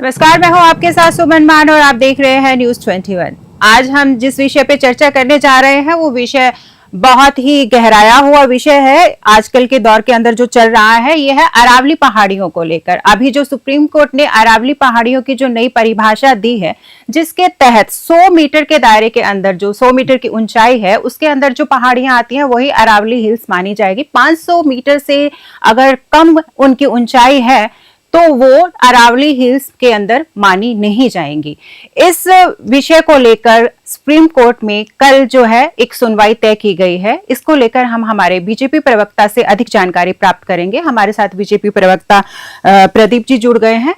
नमस्कार, मैं हूं आपके साथ सुमन मान और आप देख रहे हैं न्यूज 21। आज हम जिस विषय पे चर्चा करने जा रहे हैं वो विषय बहुत ही गहराया हुआ विषय है। आजकल के दौर के अंदर जो चल रहा है ये है अरावली पहाड़ियों को लेकर। अभी जो सुप्रीम कोर्ट ने अरावली पहाड़ियों की जो नई परिभाषा दी है, जिसके तहत 100 मीटर के दायरे के अंदर जो 100 मीटर की ऊंचाई है उसके अंदर जो पहाड़ियां आती हैं वही अरावली हिल्स मानी जाएगी। 500 मीटर से अगर कम उनकी ऊंचाई है तो वो अरावली हिल्स के अंदर मानी नहीं जाएंगी। इस विषय को लेकर सुप्रीम कोर्ट में कल जो है एक सुनवाई तय की गई है। इसको लेकर हम हमारे बीजेपी प्रवक्ता से अधिक जानकारी प्राप्त करेंगे। हमारे साथ बीजेपी प्रवक्ता प्रदीप जी जुड़ गए हैं।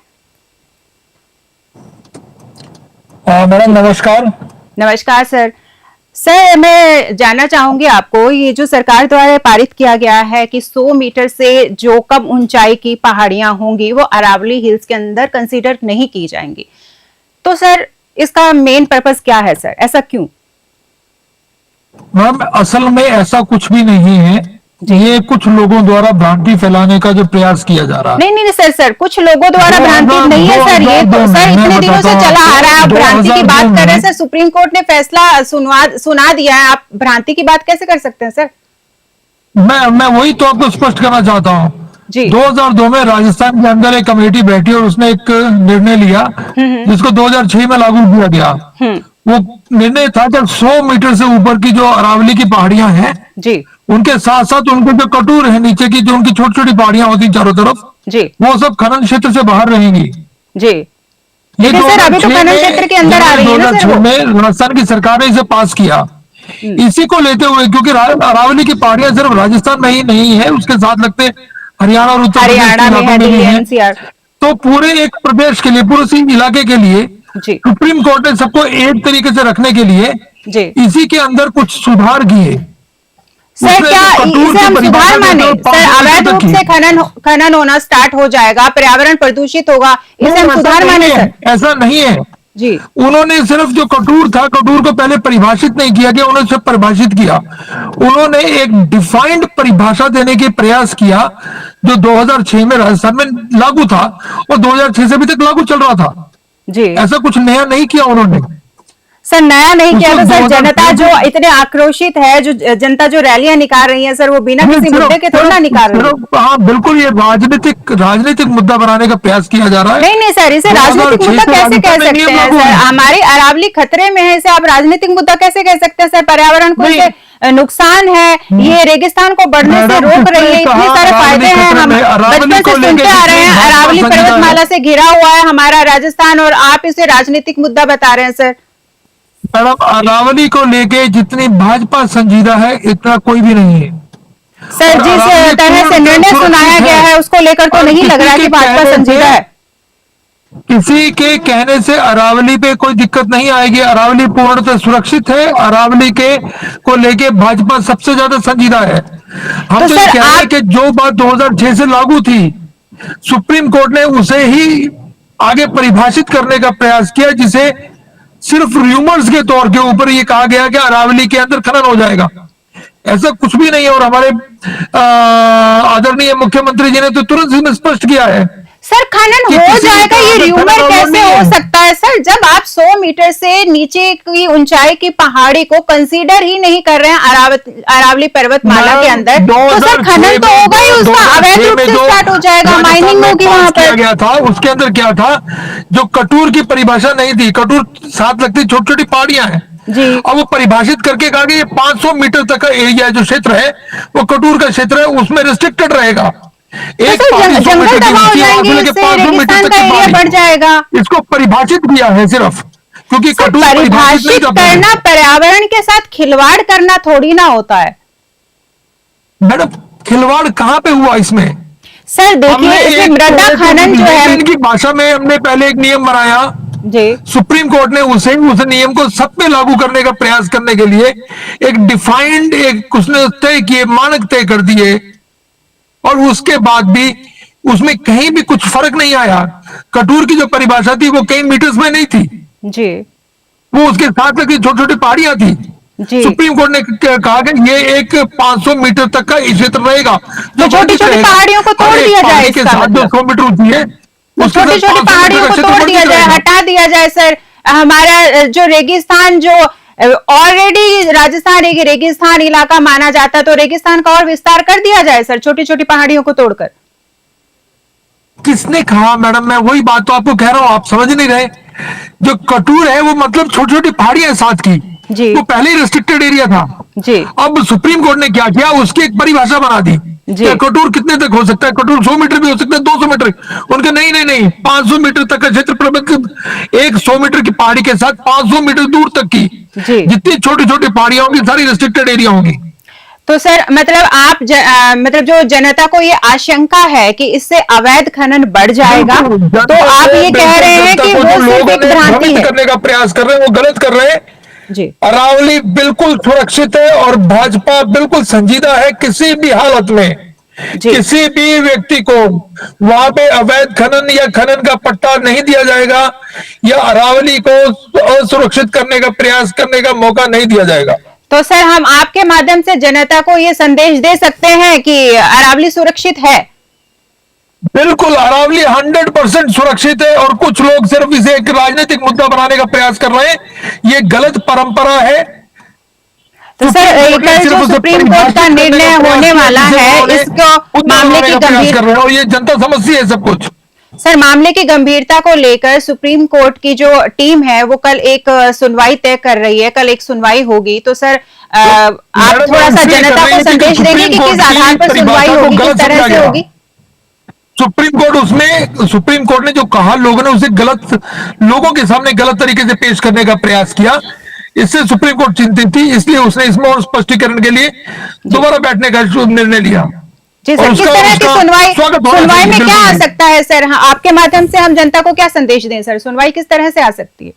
मैडम नमस्कार। नमस्कार सर। सर, मैं जानना चाहूंगी आपको, ये जो सरकार द्वारा पारित किया गया है कि 100 मीटर से जो कम ऊंचाई की पहाड़ियां होंगी वो अरावली हिल्स के अंदर कंसीडर नहीं की जाएंगी, तो सर इसका मेन पर्पस क्या है सर, ऐसा क्यों? मैम असल में ऐसा कुछ भी नहीं है, ये कुछ लोगों द्वारा भ्रांति फैलाने का जो प्रयास किया जा रहा है। नहीं सर, कुछ लोगों द्वारा भ्रांति नहीं है सर। ये तो सर इतने दिनों से चला आ रहा है। आप भ्रांति की बात कर रहे हैं सर। सुप्रीम कोर्ट ने फैसला सुना दिया है, आप भ्रांति की बात कैसे कर सकते हैं सर? मैं वही तो आपको स्पष्ट करना चाहता हूँ जी। 2002 में राजस्थान के अंदर एक कमेटी बैठी और उसने एक निर्णय लिया जिसको 2006 में लागू किया गया। वो निर्णय था कि 100 मीटर से ऊपर की जो अरावली की पहाड़ियां हैं जी, उनके साथ साथ उनके जो कटूर है नीचे की, जो उनकी छोटी छोटी पहाड़ियां होती चारों तरफ जी, वो सब खनन क्षेत्र से बाहर रहेंगी जी। ये सर अभी तो खनन क्षेत्र के अंदर आ रही है ना सर। में राजस्थान की सरकार ने इसे पास किया। इसी को लेते हुए, क्योंकि अरावली की पहाड़ियां सिर्फ राजस्थान में ही नहीं है, उसके साथ लगते हरियाणा और उत्तर प्रदेश में है, तो पूरे एक प्रदेश के लिए, पूरे इलाके के लिए सुप्रीम कोर्ट ने सबको एक तरीके से रखने के लिए इसी के अंदर कुछ सुधार किए। सर क्या इसे हम सुधार माने? सर अवैध रूप से खनन होना स्टार्ट हो जाएगा, पर्यावरण प्रदूषित होगा, इसे हम सुधार माने सर? ऐसा नहीं है जी। उन्होंने सिर्फ जो कटूर था, कटूर को पहले परिभाषित नहीं किया गया, उन्होंने सिर्फ परिभाषित किया। उन्होंने एक डिफाइंड परिभाषा देने के प्रयास किया जो 2006 में राजस्थान में लागू था और 2006 से अभी तक लागू चल रहा था जी। ऐसा कुछ नया नहीं किया उन्होंने सर, नया नहीं किया तो सर जनता जो इतने आक्रोशित है, जो जनता जो रैलियां निकाल रही है सर, वो बिना किसी मुद्दे के थोड़ा ना निकाल रही है। हाँ बिल्कुल, ये राजनीतिक मुद्दा बनाने का प्रयास किया जा रहा है। नहीं सर, इसे राजनीतिक मुद्दा कैसे कह सकते हैं सर? हमारी अरावली खतरे में है, इसे आप राजनीतिक मुद्दा कैसे कह सकते हैं सर? पर्यावरण को इसे नुकसान है, ये रेगिस्तान को बढ़ने से रोक रही है, इतने सारे फायदे हैं। हम बचपन से सुनते आ रहे हैं, अरावली पर्वतमाला से घिरा हुआ है हमारा राजस्थान, और आप इसे राजनीतिक मुद्दा बता रहे हैं सर। मैडम अरावली को लेके जितनी भाजपा संजीदा है इतना कोई भी नहीं है सर। जिस तरह से निर्णय सुनाया गया है उसको लेकर तो नहीं लग रहा कि भाजपा संजीदा है। किसी के कहने से अरावली पे कोई दिक्कत नहीं आएगी। अरावली पूर्णतः सुरक्षित है। अरावली के को लेके भाजपा सबसे ज्यादा संजीदा है। हम तो कह रहे हैं कि जो बात 2006 से लागू थी, सुप्रीम कोर्ट ने उसे ही आगे परिभाषित करने का प्रयास किया, जिसे सिर्फ र्यूमर्स के तौर के ऊपर ये कहा गया कि अरावली के अंदर खनन हो जाएगा। ऐसा कुछ भी नहीं है। और हमारे आदरणीय मुख्यमंत्री जी ने तो तुरंत ही स्पष्ट किया है सर, खनन हो जाएगा, ये र्यूमर कैसे हो सकता है सर? जब आप 100 मीटर से नीचे की ऊंचाई की पहाड़ी को कंसीडर ही नहीं कर रहे हैं अरावली पर्वतमाला के अंदर, तो सर खनन तो होगा ही, उसका अवैध रूप से स्टार्ट हो जाएगा, माइनिंग होगी वहां पर। गया था उसके अंदर क्या था, जो कटूर की परिभाषा नहीं थी, कटूर साथ लगती छोटी छोटी पहाड़ियां हैं जी, और वो परिभाषित करके कहा कि ये 500 मीटर तक का एरिया जो क्षेत्र है वो कटूर का क्षेत्र है, उसमें रिस्ट्रिक्टेड रहेगा। एक जंगल तबाह हो जाएंगे, इससे रेगिस्तान का एरिया बढ़ जाएगा। इसको परिभाषित किया है सिर्फ, क्योंकि परिभाषित करना पर्यावरण के साथ खिलवाड़ करना थोड़ी ना होता है मैडम। खिलवाड़ कहाँ पे हुआ इसमें? सर देखिए, इसमें मृदा खनन जो है, इनकी भाषा में हमने पहले एक नियम बनाया जी। सुप्रीम कोर्ट ने उस नियम को सब पे लागू करने का प्रयास करने के लिए एक डिफाइंड उसने तय किए, मानक तय कर दिए, और उसके बाद भी उसमें कहीं भी कुछ फर्क नहीं आया। कटूर की जो परिभाषा थी वो कई मीटर्स में नहीं थी जी, वो उसके साथ लगी छोटी छोटी पहाड़ियां थी जी। सुप्रीम कोर्ट ने कहा कि ये एक 500 मीटर तक का क्षेत्र रहेगा, तो छोटी छोटी पहाड़ियों को तोड़ दिया जाए। के साथ जो 100 मीटर ऊंची है तो उसके छोटी साथ छोटी 500 मीटर पहाड़ियों का को क्षेत्रफल तोड़ दिया कितना जाए, रहेगा? हटा दिया जाए सर। हमारा जो रेगिस्तान, जो ऑलरेडी राजस्थान एक रेगिस्तान इलाका माना जाता है, तो रेगिस्तान का और विस्तार कर दिया जाए सर, छोटी छोटी पहाड़ियों को तोड़कर। किसने कहा मैडम? मैं वही बात तो आपको कह रहा हूं, आप समझ नहीं रहे। जो कटूर है वो मतलब छोटी छोटी पहाड़ियां हैं साथ की, जी वो पहले ही रेस्ट्रिक्टेड एरिया था। जी अब सुप्रीम कोर्ट ने क्या किया, उसकी एक परिभाषा बना दी। जी। क्या कटूर कितने तक हो सकता है? कटूर 100 मीटर भी हो सकता है, 200 मीटर। उनके नहीं नहीं नहीं, 500 मीटर तक का क्षेत्र प्रबंधित, एक 100 मीटर की पहाड़ी के साथ 500 मीटर दूर तक की जी। जितनी छोटी छोटी पहाड़ियां होंगी सारी रेस्ट्रिक्टेड एरिया होंगी। तो सर मतलब आप मतलब जो जनता को ये आशंका है कि इससे अवैध खनन बढ़ जाएगा, तो आप ये कह रहे हैं कि वो सिर्फ एक भ्रांति है। करने का प्रयास कर रहे हैं, वो गलत कर रहे हैं। जी अरावली बिल्कुल सुरक्षित है और भाजपा बिल्कुल संजीदा है। किसी भी हालत में जी किसी भी व्यक्ति को वहां पे अवैध खनन या खनन का पट्टा नहीं दिया जाएगा, या अरावली को असुरक्षित करने का प्रयास करने का मौका नहीं दिया जाएगा। तो सर हम आपके माध्यम से जनता को ये संदेश दे सकते हैं कि अरावली सुरक्षित है। बिल्कुल अरावली 100% सुरक्षित है, और कुछ लोग सिर्फ इसे एक राजनीतिक मुद्दा बनाने का प्रयास कर रहे हैं। ये गलत परंपरा है। तो सर कल जो सुप्रीम कोर्ट का निर्णय होने वाला है, इसको मामले की गंभीर, और ये जनता समझती है सब कुछ। सर मामले की गंभीरता को लेकर सुप्रीम कोर्ट की जो टीम है वो कल एक सुनवाई तय कर रही है, कल एक सुनवाई होगी। तो सर आप थोड़ा सा जनता को संदेश देंगे कि किस आधार पर सुनवाई होगी, किस तरह से होगी? सुप्रीम कोर्ट ने जो कहा, लोगों ने उसे गलत, लोगों के सामने गलत तरीके से पेश करने का प्रयास किया। इससे सुप्रीम कोर्ट चिंतित थी, इसलिए उसने इसमें और स्पष्टीकरण के लिए दोबारा बैठने का निर्णय लिया। जी सर, किस तरह की सुनवाई में क्या आ सकता है सर? हाँ, आपके माध्यम से हम जनता को क्या संदेश दें सर, सुनवाई किस तरह से आ सकती है?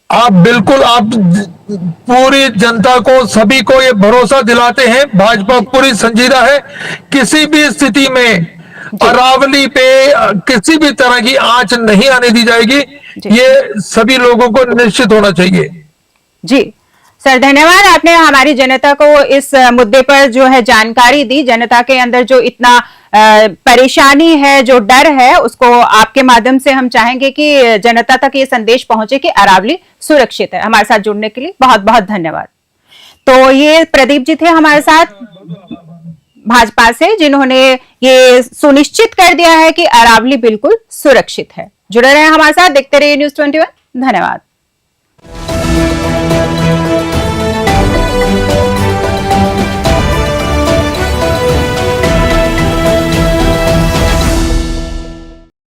आप पूरी जनता को, सभी को ये भरोसा दिलाते हैं, भाजपा पूरी संजीदा है। किसी भी स्थिति में अरावली पे किसी भी तरह की आंच नहीं आने दी जाएगी, ये सभी लोगों को निश्चित होना चाहिए। जी सर, धन्यवाद। आपने हमारी जनता को इस मुद्दे पर जो है जानकारी दी। जनता के अंदर जो इतना परेशानी है, जो डर है, उसको आपके माध्यम से हम चाहेंगे कि जनता तक ये संदेश पहुंचे कि अरावली सुरक्षित है। हमारे साथ जुड़ने के लिए बहुत बहुत धन्यवाद। तो ये प्रदीप जी थे हमारे साथ भाजपा से, जिन्होंने ये सुनिश्चित कर दिया है कि अरावली बिल्कुल सुरक्षित है। जुड़े रहे हमारे साथ, देखते रहिए News 21। धन्यवाद।